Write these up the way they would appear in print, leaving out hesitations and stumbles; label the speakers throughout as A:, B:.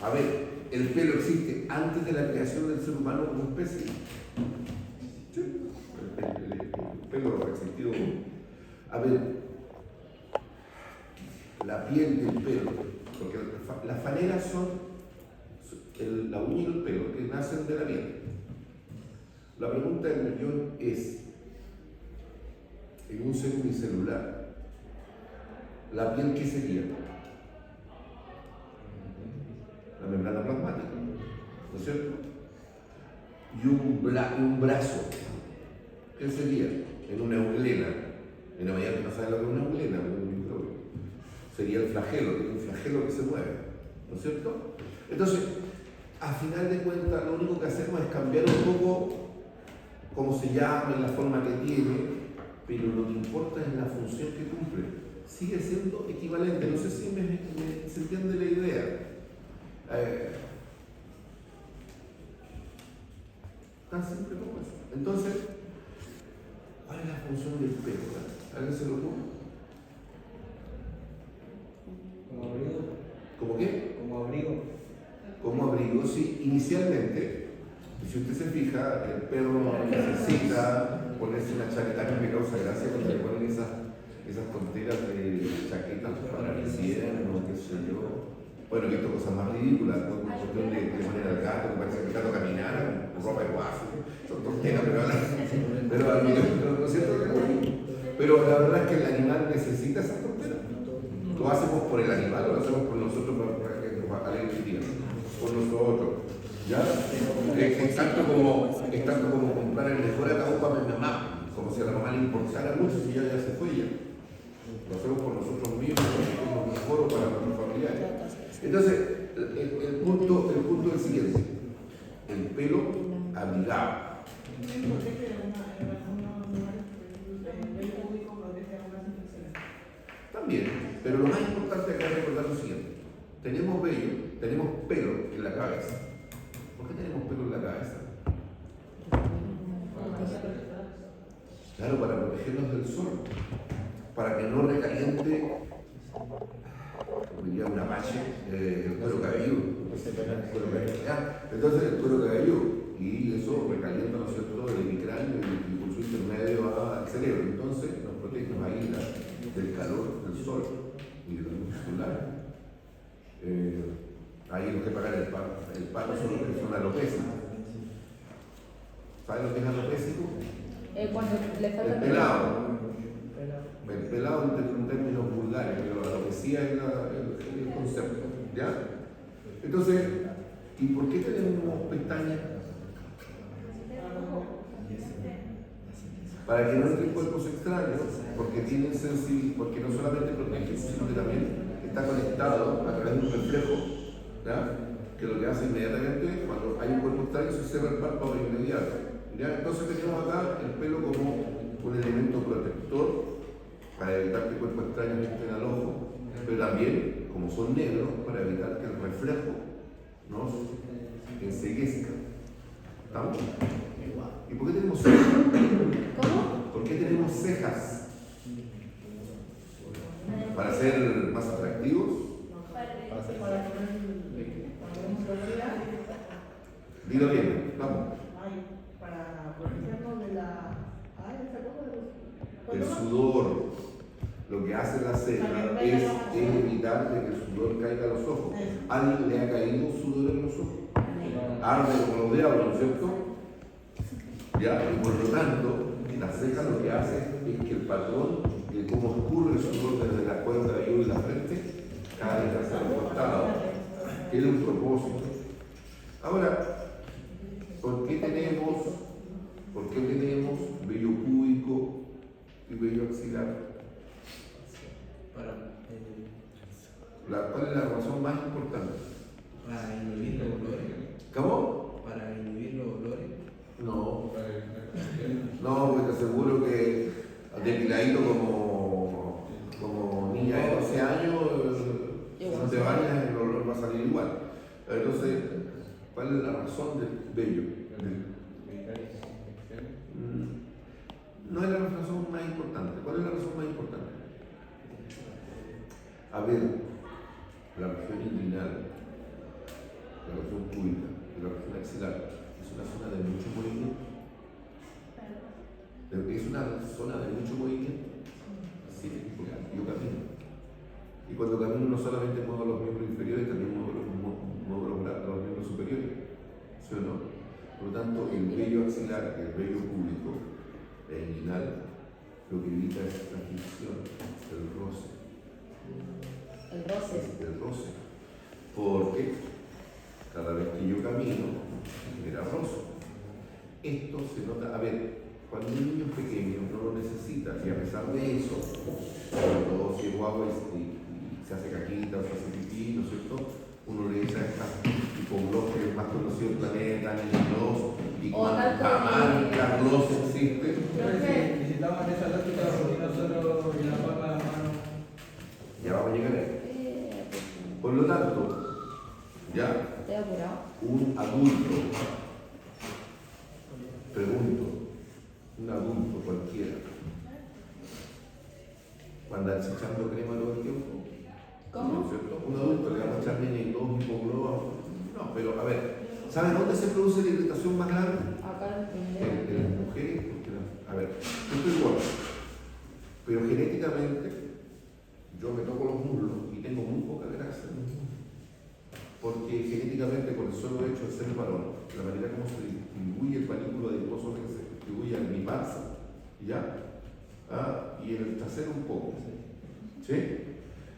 A: A ver, el pelo existe antes de la creación del ser humano como especie. Sí, el pelo ha existido. A ver, la piel del pelo, porque las faneras son la uña y el pelo que nacen de la piel. La pregunta del millón es, en un ser unicelular, ¿la piel qué sería? La membrana plasmática, ¿no es cierto? Y un brazo, ¿qué sería? En una euglena. En la mañana no sabe lo que es una euglena, un microbio. Sería el flagelo, un flagelo que se mueve, ¿no es cierto? Entonces, a final de cuentas, lo único que hacemos es cambiar un poco cómo se llama y la forma que tiene, pero lo que importa es la función que cumple. Sigue siendo equivalente. No sé si se entiende la idea. Tan simple como eso. Entonces, ¿cuál es la función del pelo? ¿Alguien se lo ocurre?
B: Como abrigo.
A: ¿Cómo qué?
B: Como abrigo.
A: Como abrigo, sí. Inicialmente, si usted se fija, el perro necesita ponerse una chaqueta que me causa gracia cuando le ponen esas tonteras de chaquetas para el invierno, qué sé yo. Bueno, he visto cosas más ridículas, ¿no? Por cuestión de poner al gato, que parece que el gato caminara con ropa de guaso. Son tonteras, pero ¿no es cierto? Pero la verdad es que el animal necesita esas tonteras. ¿Lo hacemos por el animal o lo hacemos por nosotros para que nos alegre el día? Por nosotros. ¿Ya? Es tanto como comprar el mejor ataúd para mi mamá, como si a la mamá le importara mucho si ya se fue ya. Lo hacemos por nosotros mismos, para que mejor o para nuestros familiares. Entonces, el punto es el siguiente: el pelo abrigado. También, pero lo más importante acá es recordar lo siguiente: tenemos pelo en la cabeza. ¿Por qué tenemos pelo en la cabeza? Claro, para protegernos del sol, para que no recaliente, como diría un apache, el cuero cabelludo. Entonces el cuero cabelludo, y eso recalienta, ¿no es cierto?, el hemicráneo y por su intermedio al cerebro. Entonces nos protege, nos aísla del calor del sol y de la luz solar. Ahí los que pagan el paro son los que son alopésicos. ¿Saben lo que es alopésico?
C: Cuando le falta
A: El pelado. El pelado en términos vulgares, pero la alopecia es el concepto. ¿Ya? Entonces, ¿y por qué tenemos pestañas? Para que no entren cuerpos extraños, porque tienen sensibilidad, porque no solamente protege, sino que también está conectado a través de un reflejo, ¿ya? Que lo que hace inmediatamente, cuando hay un cuerpo extraño, se cierra el párpado de inmediato. ¿Ya? Entonces tenemos acá el pelo como un elemento protector para evitar que cuerpos extraños entren al ojo, pero también, como son negros, para evitar que el reflejo nos enceguezca. ¿Estamos? ¿Y por qué tenemos cejas?
C: ¿Cómo?
A: ¿Por qué tenemos cejas? ¿Para ser más atractivos? Dilo bien, vamos.
D: Para protegernos de la...
A: El sudor, lo que hace la ceja es evitar de que el sudor caiga a los ojos. ¿A alguien le ha caído sudor en los ojos? Arde como los diablos, ¿no es cierto? ¿Ya? Y por lo tanto, la ceja lo que hace es que el patrón de cómo escurre el sudor desde la cuerda de y la frente cada vez hacia el costado. Tiene un propósito. Ahora, ¿por qué tenemos vello púbico y vello axilar? ¿Cuál es la razón más importante?
B: Para inhibir los olores.
A: ¿Cómo?
B: Para inhibir los olores.
A: No, pues te aseguro que depiladito como niña de 12 años, no te bañas, el olor va a salir igual. Entonces, ¿cuál es la razón del vello? No es la razón más importante. ¿Cuál es la razón más importante? A ver, la región inguinal la región pública y la región axilar es una zona de mucho movimiento. Es una zona de mucho movimiento. Sí, porque yo camino. Y cuando camino no solamente muevo los miembros inferiores, también muevo los miembros superiores. ¿Sí o no? Por lo tanto, el vello axilar, el vello público, el inguinal, lo que evita es la fricción, el roce.
C: El roce.
A: El roce. Porque cada vez que yo camino, genera roce. Esto se nota, a ver, cuando un niño es pequeño no lo necesita, y a pesar de eso, cuando si es guagua y se hace caquita o se hace pipí, ¿no es cierto? Uno le echa estas hipogloss, que es más conocido del planeta, niños, y cuánta marca gloss existe.
B: Necesitaban esa lática porque nosotros en la palma de la mano.
A: Ya vamos a llegar ahí. Por lo tanto, ya
C: Estoy apurado.
A: un adulto, pregunto, un adulto cualquiera, va a andarse echando crema todo el tiempo.
C: ¿Cómo?
A: ¿No es cierto? Un adulto le vamos a echar Nene2, hipogloss. No, pero a ver, ¿saben dónde se produce la irritación más grande?
C: Acá
A: En las mujeres, porque a ver, yo estoy igual, pero genéticamente yo me toco los muslos y tengo muy poca grasa en los muslos. Porque genéticamente, por el solo hecho de ser varón, la manera como se distribuye el panículo adiposo que se distribuye en mi panza, ¿ya? Y en el trasero un poco, ¿sí?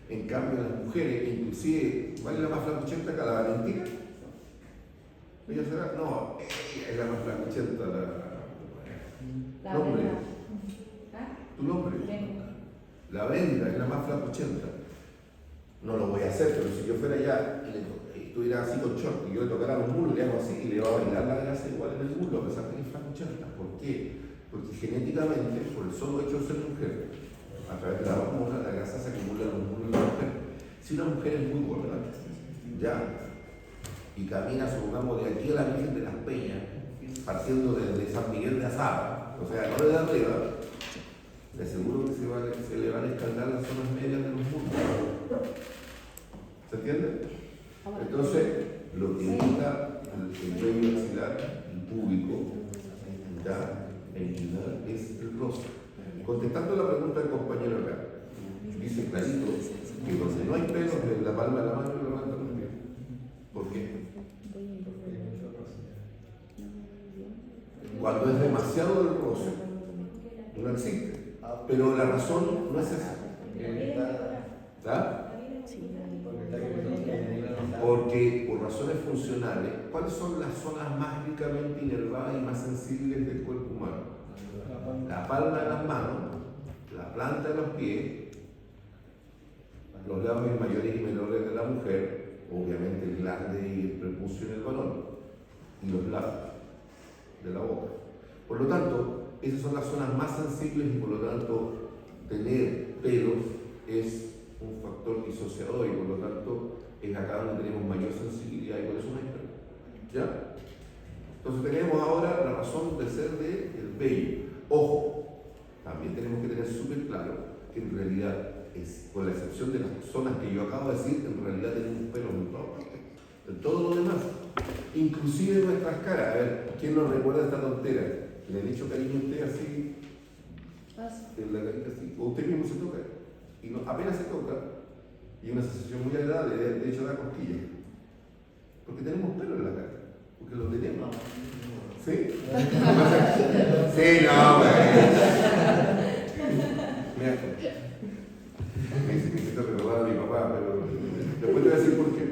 A: En cambio, las mujeres, inclusive, ¿cuál es la más flacuchenta acá? ¿La Valentina? ¿Ella será? No, ella es la más flacuchenta.
C: La
A: nombre.
C: Brenda. ¿Ah?
A: ¿Tu nombre?
C: Brenda.
A: La Brenda es la más flacuchenta. No lo voy a hacer, pero si yo fuera allá y estuviera así con short y yo le tocara los muslos, le hago así y le va a bailar la grasa igual en el muslo, a pesar de que es flacuchenta. ¿Por qué? Porque genéticamente, por el solo hecho de ser mujer, a través de la hormona, la grasa se acumula en los muslos de la mujer. Si una mujer es muy gorda, ya, y camina, supongamos, de aquí a la Virgen de las Peñas, partiendo desde San Miguel de Azara, o sea, no de arriba, le aseguro que se le van a escaldar las zonas medias de los muslos. ¿Se entiende? Entonces, lo que evita el vello axilar, el público, ya, el inguinal, es el roce. Contestando la pregunta del compañero acá, dice clarito que donde no hay pelos en la palma de la mano lo levantan los pies. ¿Por qué? Cuando es demasiado el roce, no existe. Pero la razón no es esa. ¿Está? Porque por razones funcionales, ¿cuáles son las zonas más ricamente inervadas y más sensibles del cuerpo humano? La palma de las manos, la planta de los pies, los labios mayores y menores de la mujer, obviamente el glande y el prepucio en el varón, y los labios de la boca. Por lo tanto, esas son las zonas más sensibles y por lo tanto tener pelos es un factor disociador y por lo tanto es acá donde tenemos mayor sensibilidad y por eso no hay pelo. ¿Ya? Entonces tenemos ahora la razón de ser del vello. Ojo, también tenemos que tener súper claro que en realidad, con la excepción de las zonas que yo acabo de decir, en realidad tenemos pelos en todas partes, en todo lo demás, inclusive en nuestras caras. A ver, ¿quién nos recuerda esta tontera? ¿Le he dicho cariño a usted así? En la carita así, o usted mismo se toca, y no, apenas se toca, y una sensación muy agradable, de hecho da cosquillas, porque tenemos pelo en la cara, porque lo tenemos. ¿Sí? Sí, no, güey. Mira, me dice que se te recordaba a mi papá, pero después te voy a decir por qué.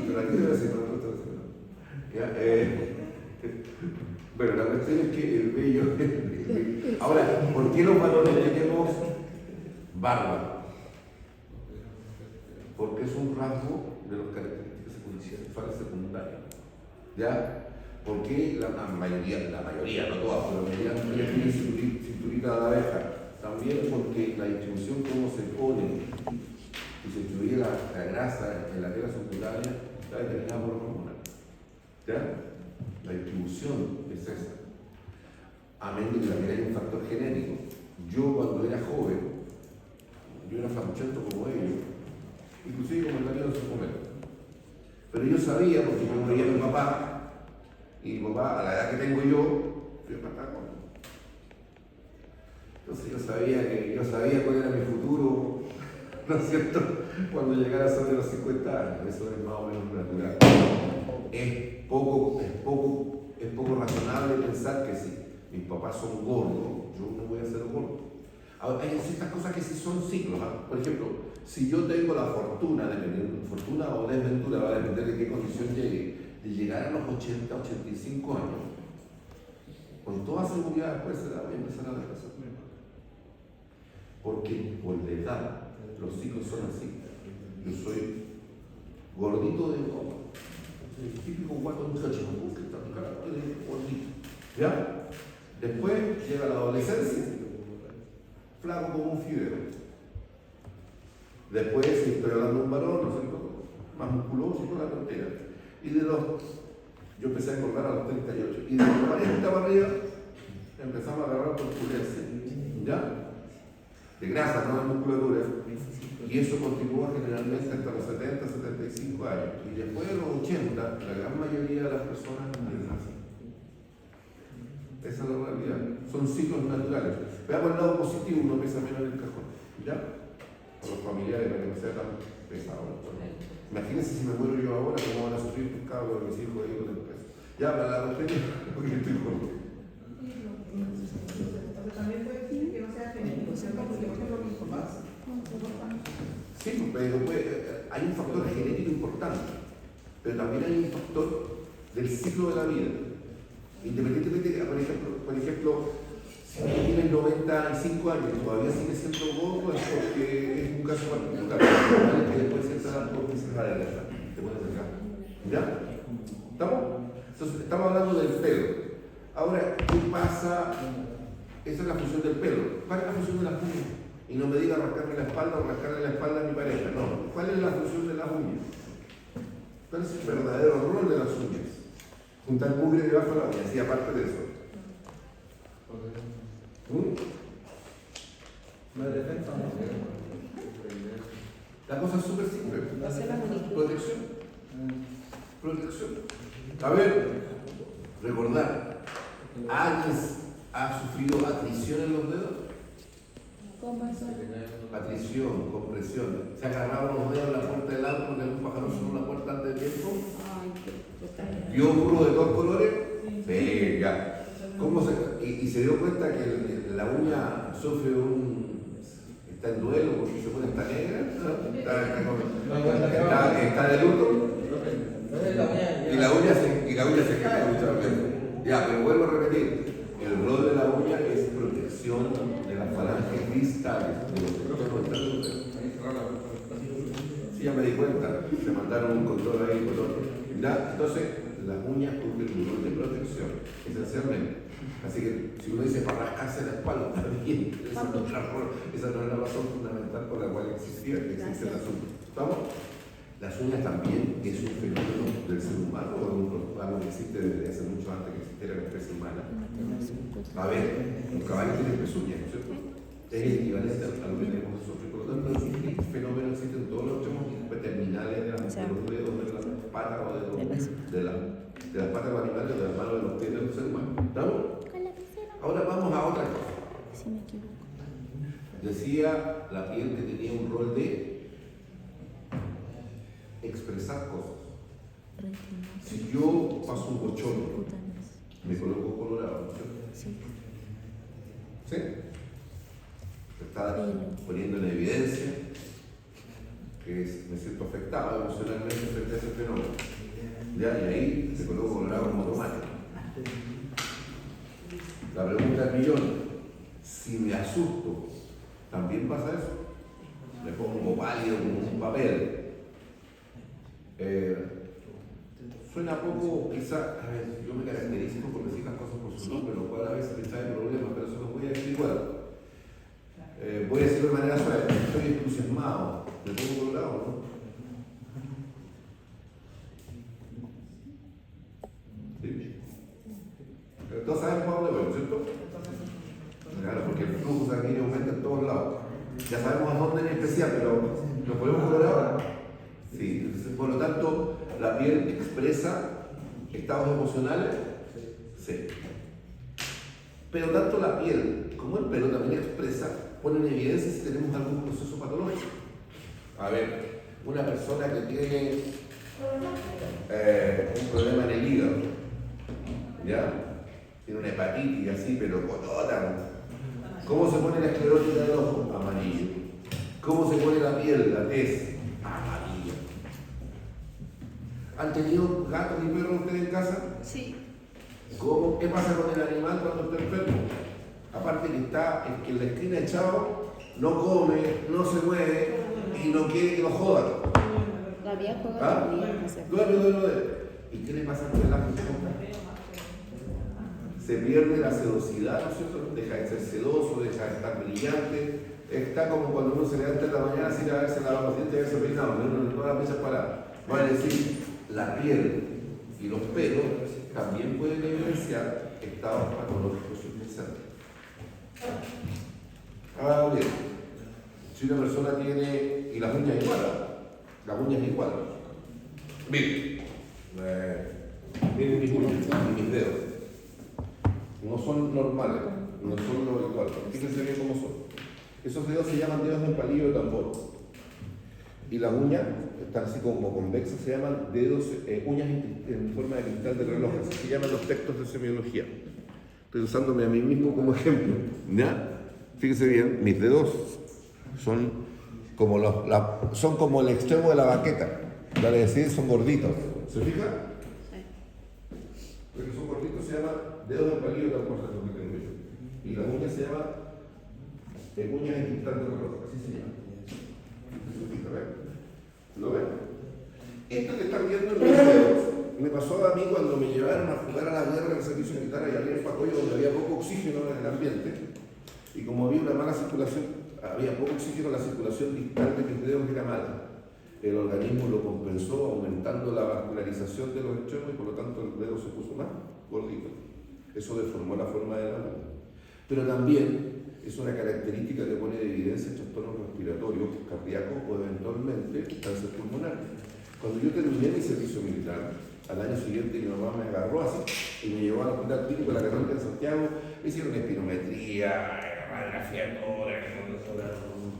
A: Pero aquí te voy a decir, no te voy a decir. ¿Ya? Bueno, la cuestión es que el vello. Ahora, ¿por qué los varones tenemos barba? Porque es un rasgo de las características sexuales secundarias. ¿Ya? ¿Por qué la mayoría, no todas, pero la mayoría de las mujeres tienen cinturita de abeja? También porque la distribución, cómo se pone y se distribuye la grasa en la tela subcutánea, está determinada por los hormonales. ¿Ya? La distribución es esa. Amén de que también hay un factor genético. Yo cuando era joven, yo era flacuchento como ellos, inclusive como el Daniel de su comer. Pero yo sabía, porque yo veía a mi papá, y mi papá, a la edad que tengo yo, fui a Patagón. Entonces yo sabía cuál era mi futuro, ¿no es cierto? Cuando llegara sobre los 50 años, eso es más o menos natural. Es poco razonable pensar que si mis papás son gordos, yo no voy a ser gordo. Ahora, hay ciertas cosas que sí son ciclos, ¿eh? Por ejemplo, si yo tengo la fortuna, fortuna o desventura, va a depender de qué condición llegue, de llegar a los 80, 85 años, con toda seguridad después de esa edad voy a empezar a adelgazar. Porque por la edad, los ciclos son así. Yo soy gordito de goma, el típico guato muchacho, que está en cara, gordito. ¿Ya? Después llega la adolescencia, flaco como un fideo. Después, si estoy hablando de un varón, ¿no es cierto? Más musculoso y toda la tontera. Y yo empecé a engordar a los 38. Y de los 40 para arriba, empezamos a agarrar corpulencia. ¿Ya? De grasa, no de musculatura. Y eso continúa generalmente hasta los 70, 75 años. Y después de los 80, la gran mayoría de las personas adelgazan. Esa es la realidad. Son ciclos naturales. Veamos el lado positivo, uno pesa menos en el cajón. ¿Ya? A los familiares, para que no sea tan pesado. Imagínense si me muero yo ahora, cómo van a sufrir tus cabros, mis hijos ahí con el peso. Ya, para la respuesta, porque estoy gordo.
D: Entonces también puede decir que no sea genético, ¿cierto? Porque por ejemplo mis papás.
A: Sí, pero hay un factor genético importante, pero también hay un factor del ciclo de la vida. Independientemente, por ejemplo, si tienes 95 años y todavía sigues siendo gordo, es porque es un caso particular. Que después entrar porque se va a adelgazar, te puedes acercar. ¿Ya? ¿Estamos? Entonces, estamos hablando del pelo. Ahora, ¿qué pasa? Esa es la función del pelo. ¿Cuál es la función de las uñas? Y no me diga rascarme la espalda o rascarle la espalda a mi pareja. No. ¿Cuál es la función de las uñas? ¿Cuál es el verdadero rol de las uñas? Juntar mugre debajo de la uña, sí, aparte de eso.
B: No es defensa, no.
A: La cosa es súper simple.
C: Hacer la manicura.
A: Protección. Protección. A ver, recordar, ¿alguien ha sufrido atrición en los dedos?
C: ¿Cómo eso?
A: Atrición, compresión. ¿Se ha agarrado los dedos a la puerta del auto porque algún pájaro sonó la puerta antes de tiempo?
C: Ay, qué
A: ¿Vio burro de todos colores? Sí, ya. ¿Cómo y se dio cuenta que la uña sufre está en duelo porque se pone esta negra? Está de luto. Y la uña se cae muchas veces. Ya, pero vuelvo a repetir. El rol de la uña es protección de las falanges distales, de los sectores dentales. Sí, ya me di cuenta. Se mandaron un control ahí con otro. Ya, entonces, las uñas cumplen un rol de protección, esencialmente. Así que, si uno dice para rascarse la espalda, está bien. Esa no es la razón fundamental por la cual existe el asunto. ¿Estamos? Las uñas también es un fenómeno del ser humano, o algo que existe desde hace mucho antes que existiera la especie humana. A ver, un caballo tiene pezuñas, ¿no es cierto? Es el equivalente a lo que tenemos nosotros. Por lo tanto, este fenómeno existe en todos los tramos terminales de los dedos, de las patas o de las patas de los animales, de las manos, de los pies de los seres humanos. ¿Estamos? Ahora vamos a otra cosa. Decía la piel que tenía un rol de expresar cosas. Si yo paso un bochorno, me coloco colorado, ¿no es cierto? ¿Sí? Se está poniendo en evidencia que me siento afectado emocionalmente frente a ese fenómeno. ¿Ya? Y ahí se coloca colorado como tomate. La pregunta del millón: si me asusto, ¿también pasa eso? Me pongo pálido como un papel. Suena poco, quizá, yo me caracterizo por decir las cosas por su nombre, lo cual a veces me trae problemas, pero eso lo voy a decir igual. Voy a decirlo de manera suave: estoy entusiasmado, me pongo colorado, ¿no? ¿Sí? Pero todos saben para dónde voy, ¿cierto? Claro, porque el flujo sanguíneo aumenta en todos lados. Ya sabemos a dónde en especial, pero ¿nos ponemos colorados? Sí, entonces, por lo tanto, la piel expresa estados emocionales? Sí. Pero tanto la piel como el pelo también expresa, pone en evidencia si tenemos algún proceso patológico. A ver, una persona que tiene un problema en el hígado, ¿ya? Tiene una hepatitis así, pero cotota. ¿Cómo se pone la esclerótica del ojo? Amarillo. ¿Cómo se pone la piel, la tez? Amarillo. ¿Han tenido gatos y perros ustedes en casa?
C: Sí.
A: ¿Cómo? ¿Qué pasa con el animal cuando está enfermo? Aparte que está en la esquina echado, no come, no se mueve y no quiere que lo jodan.
C: Todavía juega
A: ¿Ah?
C: todavía, no sé.
A: Duerme. ¿Y qué le pasa con el ángel? Se pierde la sedosidad, ¿no es cierto? Deja de ser sedoso, deja de estar brillante. Está como cuando uno se levanta en la mañana sin haberse lavado los dientes y haberse peinado, no las piezas para. Vale decir, la piel y los pelos también pueden evidenciar estados patológicos subyaces. Ahora bien, si una persona tiene, y las uñas igual, las uñas igual. Miren, miren mis uñas y mis dedos. No son normales, no son lo habitual. Fíjense bien cómo son. Esos dedos se llaman dedos de palillo de tambor. Y las uñas, están así como convexas, se llaman dedos, uñas en forma de cristal de reloj. Así se llaman los textos de semiología. Estoy usándome a mí mismo como ejemplo. ¿Ya? Fíjense bien, mis dedos son como el extremo de la baqueta. Vale decir, son gorditos. ¿Se fija?
C: Sí.
A: Porque son gorditos, se llaman dedos de palillo de tambor, es lo que tengo yo. Y las uñas se llaman uñas en cristal de reloj, así se llama. ¿Lo ven? Esto que están viendo en mis dedos me pasó a mí cuando me llevaron a jugar a la guerra en el servicio militar y había un pacoyo donde había poco oxígeno en el ambiente y como había una mala circulación, había poco oxígeno, la circulación distal de mis dedos era mala. El organismo lo compensó aumentando la vascularización de los extremos y por lo tanto el dedo se puso más gordito. Eso deformó la forma de la mano. Pero también es una característica que pone de evidencia trastornos respiratorios, cardíacos o eventualmente cáncer pulmonar. Cuando yo terminé mi servicio militar, al año siguiente mi mamá me agarró así y me llevó al hospital clínico de la Católica en Santiago, me hicieron espirometría, radiografía,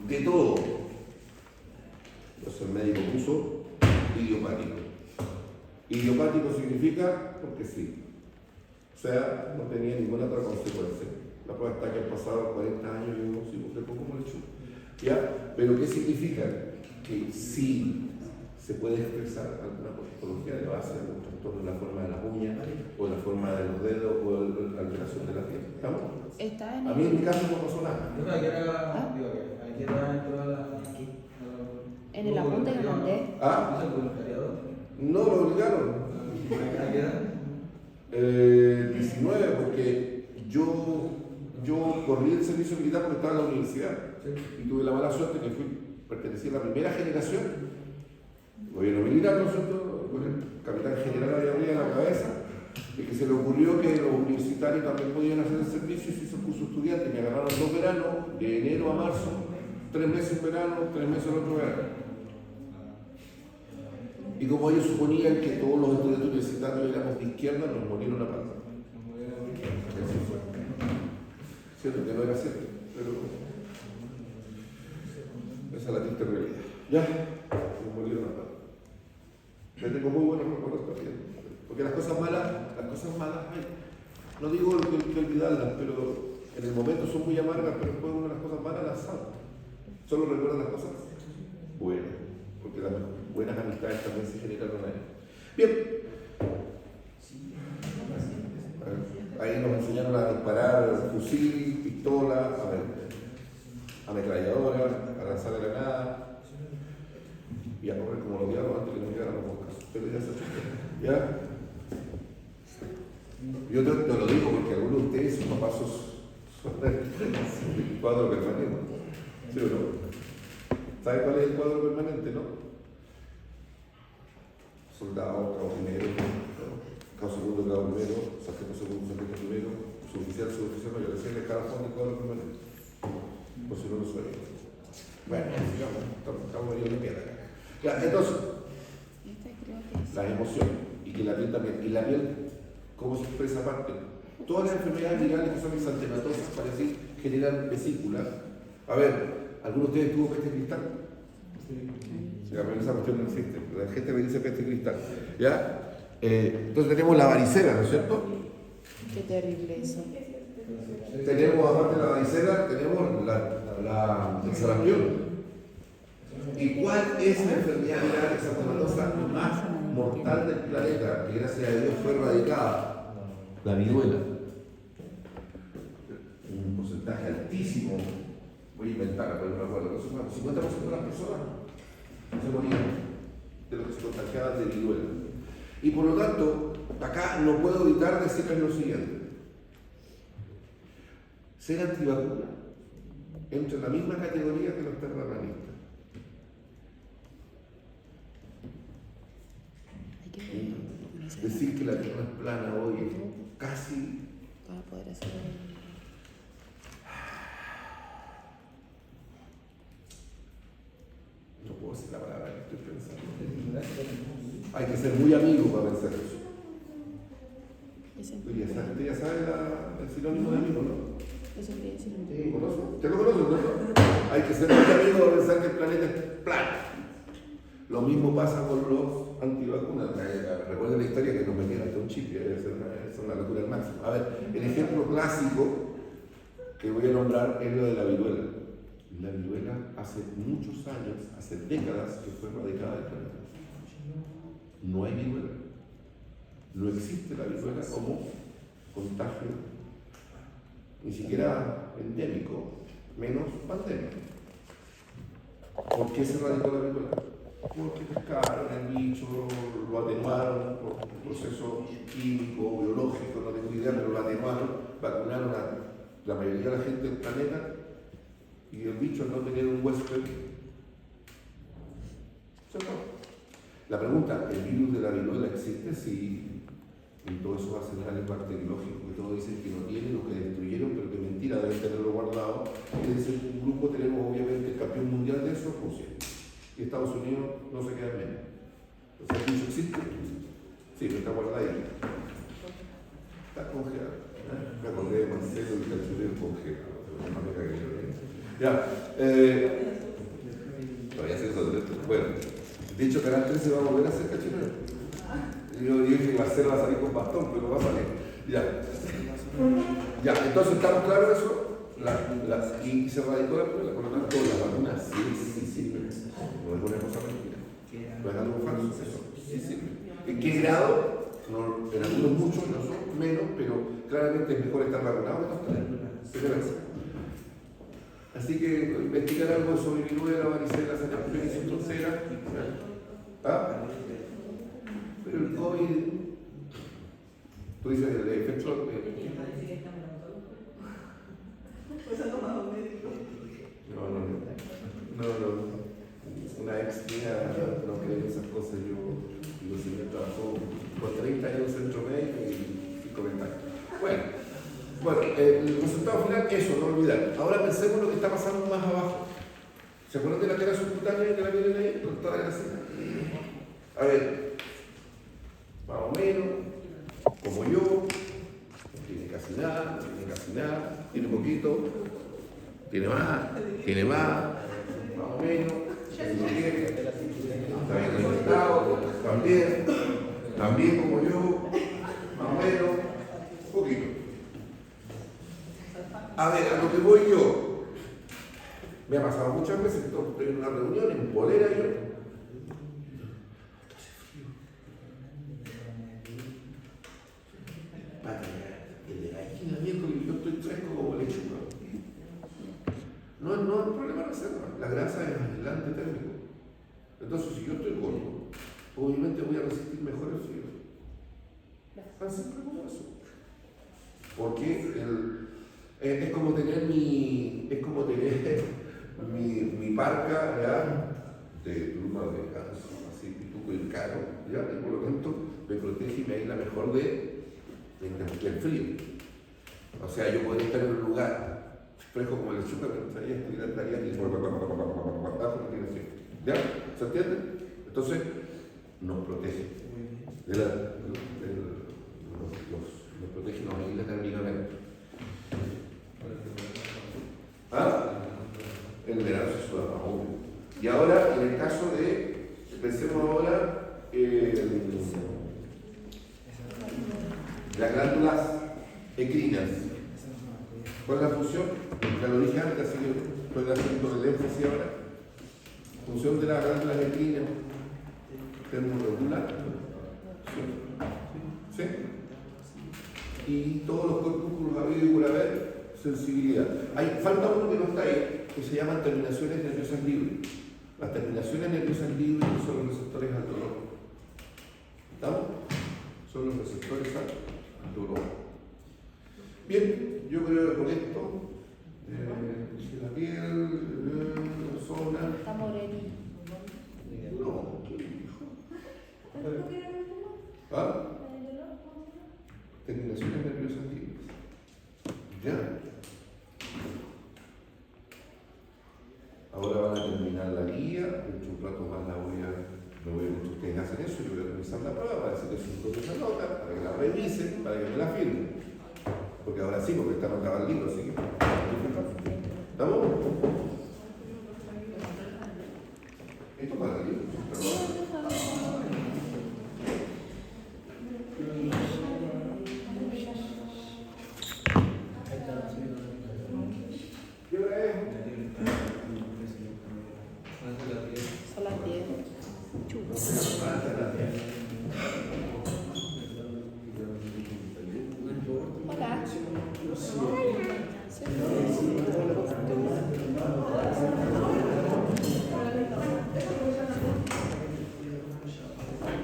A: de todo. Entonces el médico puso idiopático. Idiopático significa porque sí. O sea, no tenía ninguna otra consecuencia. La prueba está que han pasado 40 años y yo sigo de poco mucho. ¿Ya? Pero ¿qué significa? Que sí se puede expresar alguna patología de base, algún trastorno en la forma de las uñas, o en la forma de los dedos, o la alteración de la piel. ¿Estamos?
C: Está en
A: A mí en mi caso no pasó nada.
B: Aquí era dentro de la...
C: En el apunte que mandé.
A: ¿Ah?
B: ¿Es el voluntariado?
A: No lo obligaron.
B: ¿A qué edad?
A: 19, porque yo corrí el servicio militar porque estaba en la universidad. Y tuve la mala suerte que pertenecía a la primera generación. Gobierno militar, ¿no es cierto? Con el capitán general ahí arriba en la cabeza. Y que se le ocurrió que los universitarios también podían hacer el servicio y se hizo curso estudiante. Me agarraron 2 veranos, de enero a marzo, 3 meses en verano, 3 meses en otro verano. Y como ellos suponían que todos los estudiantes universitarios éramos de izquierda, nos murieron a pata. Así fue. Cierto que no era cierto, pero esa es la triste realidad. Ya, nos murieron a pata. Yo tengo muy buenos recuerdos también. Porque las cosas malas hay. No digo que olvidarlas, pero en el momento son muy amargas, pero después una de las cosas malas las sabe. Solo recuerda las cosas buenas, porque las buenas amistades también se generaron ahí. Bien. Ahí nos enseñaron a disparar fusil, pistola, ametralladora, a lanzar granada y a correr como los diablos antes que nos llegaran los moscas. Pero ya se achó. ¿Ya? Yo te lo digo porque algunos de ustedes, sus papás, son el cuadro permanente. ¿Sí o no? ¿Sabe cuál es el cuadro permanente, no? Soldado, cabo primero, cabo segundo, cabo primero, sargento segundo, sargento primero, suboficial, mayor. Ese es el escalafón del cuadro permanente. Por si no lo suena. Bueno, sigamos, estamos medio de piedra. Ya, entonces.
C: Este creo que es.
A: las emociones, y que la piel también. Y la piel, ¿cómo se expresa aparte? Todas las enfermedades virales que son exantematosas para decir generan vesículas. A ver, ¿alguno de ustedes tuvo peste cristal? Sí, pero esa cuestión no existe. La gente me dice peste cristal. ¿Ya? Entonces tenemos la varicela, ¿no es cierto?
C: Qué terrible eso.
A: Tenemos, aparte de la varicela, tenemos el sarampión. ¿Y cuál es la enfermedad viral exantematosa más mortal del planeta, que gracias a Dios fue erradicada? La viruela. Un porcentaje altísimo, voy a inventar, pero no me acuerdo, 50% de las personas se morían de los que se contagiaban de viruela. Y por lo tanto, acá no puedo evitar decirles lo siguiente. Ser antivacuna entra en la misma categoría que los terraplanistas. Decir que la Tierra es plana hoy es casi...
C: Para poder hacer...
A: No puedo decir la palabra que estoy pensando. Hay que ser muy amigo para pensar eso. Usted ya sabe el sinónimo de amigo, ¿no?
C: Eso quería decir.
A: ¿Lo conoce? ¿Usted lo conoce, no? Hay que ser muy amigo para pensar que el planeta es plano. Lo mismo pasa con los antivacunas. Recuerden la historia que nos metían hasta un chip, es una locura al máximo. A ver, el ejemplo clásico que voy a nombrar es lo de la viruela. La viruela hace muchos años, hace décadas que fue erradicada del planeta. No hay viruela. No existe la viruela como contagio, ni siquiera endémico, menos pandemia. ¿Por qué se erradicó la viruela? Porque pescaron el bicho, lo atenuaron por un proceso químico, biológico, no tengo idea, pero lo atenuaron, vacunaron a la mayoría de la gente del planeta y el bicho al no tener un huésped se fue. La pregunta, ¿el virus de la viruela existe? Sí. Y todo eso va a ser algo bacteriológico, que todos dicen que no tienen, lo que destruyeron, pero que mentira, deben tenerlo guardado. Y desde un grupo tenemos obviamente el campeón mundial de eso, Rusia. Y Estados Unidos no se queda en medio. O sea, ¿el bicho existe? Sí, pero está guardado ahí. Está congelado. Me acordé de Marcelo y Cachureo congelado. No me cagué yo. Ya. Todavía se eso. Bueno, dicho Canal 13 va a volver a ser Cachureo. Yo dije que Marcelo va a salir con bastón, pero va a salir. Ya. Ya, entonces estamos claros de eso. Y se radicó la prueba, por lo tanto, las vacunas sí sirven. No es una cosa mentira. No es algo falso, eso sí sirve. ¿En qué grado? No, en algunos muchos, en otros menos, pero claramente es mejor estar vacunado que no estar. Así que investigar algo sobre viruela, varicela, sarampión y citrocera. ¿Ah? Pero el COVID, tú dices el efecto. No. Una ex mía no cree en esas cosas. Yo sí me trabajó por 30 años en un centro médico y 5 años. Bueno, el resultado final, eso, no olvidar. Ahora pensemos lo que está pasando más abajo. ¿Se acuerdan de la tela subcutánea que la vienen ahí? Con toda la grasita. A ver, más o menos, como yo, no tiene casi nada, tiene un poquito, tiene más, más o menos, está bien alimentado, también como yo, más o menos, un poquito. A ver, a lo que voy yo, me ha pasado muchas veces, estoy en una reunión, en polera yo. El de la esquina miércoles yo estoy fresco como lechuga. No es un problema de reserva. La grasa es aislante térmico. Entonces, si yo estoy gordo, obviamente voy a resistir mejor el frío. Tan simple como eso. Porque es como tener mi parca ¿ya? De pluma de ganso, así pituco y caro, ¿ya? Y por lo tanto me protege y me aísla mejor del frío. O sea, yo podría estar en un lugar fresco como el azúcar, pero estaría y ¿ya? ¿Se entiende? Entonces, nos protege. Nos protege y nos aísla térmicamente. ¿Ah? En el verano se suda más, obvio. Y ahora, en el caso de, pensemos ahora las glándulas endocrinas. ¿Cuál es la función? Ya lo dije antes, así que estoy haciendo el énfasis ahora. Función de las glándulas endocrinas termorregular. ¿Sí? Y todos los corpúsculos habidos y por haber, sensibilidad. Falta uno que no está ahí, que se llaman terminaciones nerviosas libres. Las terminaciones nerviosas libres son los receptores al dolor. ¿Estamos? Son los receptores al dolor. Bien, yo creo que con esto, la piel, la zona.
C: Está morenito.
A: No, ¿qué dijo? ¿Ah? Terminaciones nerviosas libres. Ya. Ahora van a terminar la guía, dentro de un rato más me voy a ver que ustedes hacen eso, yo voy a revisar la prueba para decirles su propia nota, para que la revisen, para que me la firmen. Porque ahora sí, porque esta nota va al libro, así que. ¿Estamos? Esto para el libro, perdón. ¿Qué hora es?
C: Son las 10. Hola.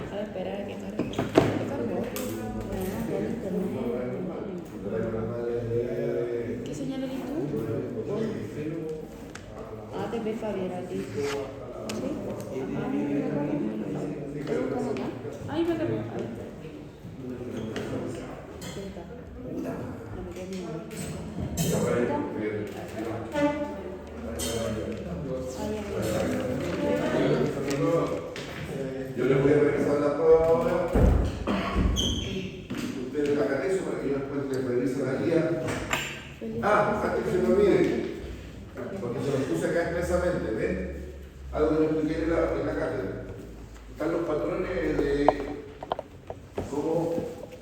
C: A ver, espera, que cargue. ¿Qué señal eres tú? Ah, te ves Fabián a ti. ¿Sí? ¿Cómo está? Ay, me cargó. A ver.
A: Yo les voy a revisar la prueba ahora y ustedes hagan eso para que yo después les revise la guía. Antes que se me olvide, porque se los puse acá expresamente, ¿ven? Algo que les expliqué en la cátedra. Están los patrones de cómo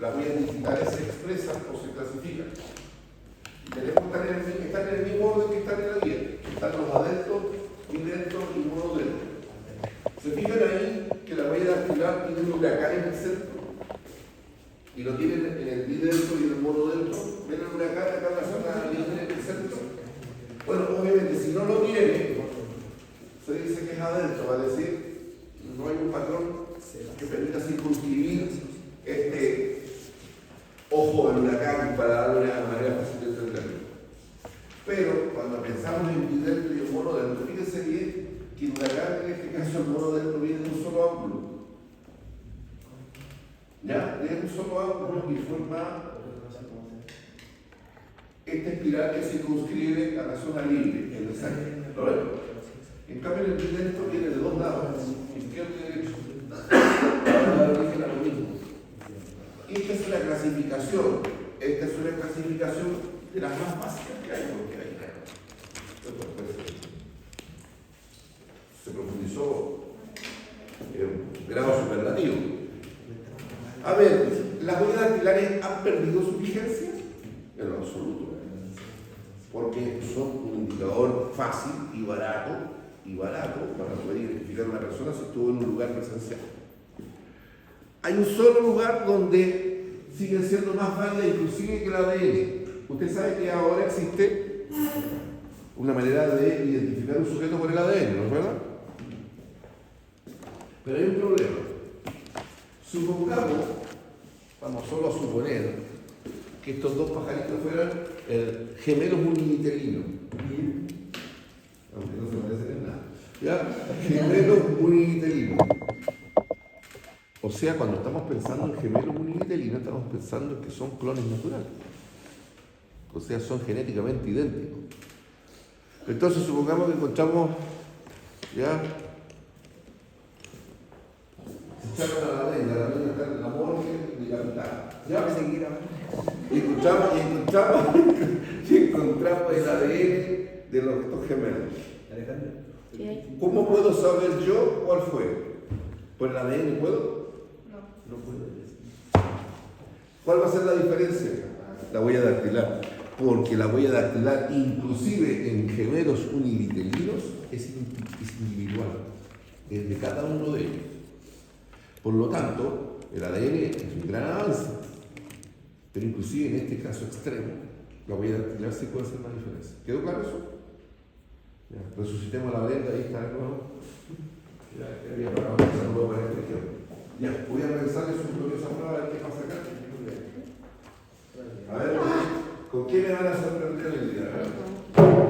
A: las huellas digitales se expresan o se clasifican. Tenemos que estar en el mismo orden que están en la guía. Están los adentros, indirectos y monodentos. ¿Se fijan ahí que la huella dactilar tiene un huracán en el centro? Y lo tienen en el bidentro y en el monodentro. ¿Ven el huracán acá en la zona libre en el centro? Bueno, obviamente, si no lo tiene, se dice que es adentro, va a decir, no hay un patrón que permita circunscribir este ojo del huracán para darle una manera fácil de entenderlo. Pero cuando pensamos en bidentro y en monodentro, fíjense bien que el huracán, en este caso el monodentro, viene de un solo ángulo. ¿Ya? De un solo ángulo y forma esta espiral que circunscribe a la zona libre, en el sangre. ¿Lo ven? En cambio, el bidentro viene de dos lados, izquierdo y derecho. Para dar origen a lo mismo. Esta es una clasificación. Esta es una clasificación de las más básicas que hay, porque hay se profundizó en un grado superlativo. A ver, ¿las huellas dactilares han perdido su vigencia? En lo absoluto. Porque son un indicador fácil y barato para poder identificar a una persona si estuvo en un lugar presencial. Hay un solo lugar donde siguen siendo más válidas inclusive que el ADN. Usted sabe que ahora existe una manera de identificar un sujeto por el ADN, ¿no es verdad? Pero hay un problema. Supongamos, vamos solo a suponer, que estos dos pajaritos fueran gemelos univitelinos. Aunque no se parecen en nada. ¿Ya? Gemelos univitelinos. O sea, cuando estamos pensando en gemelos univitelinos, estamos pensando en que son clones naturales. O sea, son genéticamente idénticos. Entonces, supongamos que encontramos, ¿ya?, escucharon a la ley está en la morgue de la mitad.
B: Ya
A: ¿Ya?
B: que seguir avanzando.
A: Y encontramos el ADN de los estos gemelos.
B: Alejandro.
C: ¿Qué hay?
A: ¿Cómo puedo saber yo cuál fue? ¿Por el ADN puedo?
D: No.
A: No puedo. ¿Cuál va a ser la diferencia? La huella dactilar. Porque la huella dactilar, inclusive en gemelos univitelinos, es individual. Es de cada uno de ellos. Por lo tanto, el ADN es un gran avance. Pero inclusive en este caso extremo, la huella dactilar sí puede hacer una diferencia. ¿Quedó claro eso? Ya, resucitemos la leyenda, ahí está de nuevo. Ya, quería para un saludo para este ejemplo. Ya, voy a revisarle su gloriosa prueba a ver qué pasa acá. A ver, ¿con qué me van a sorprender el día? A ver.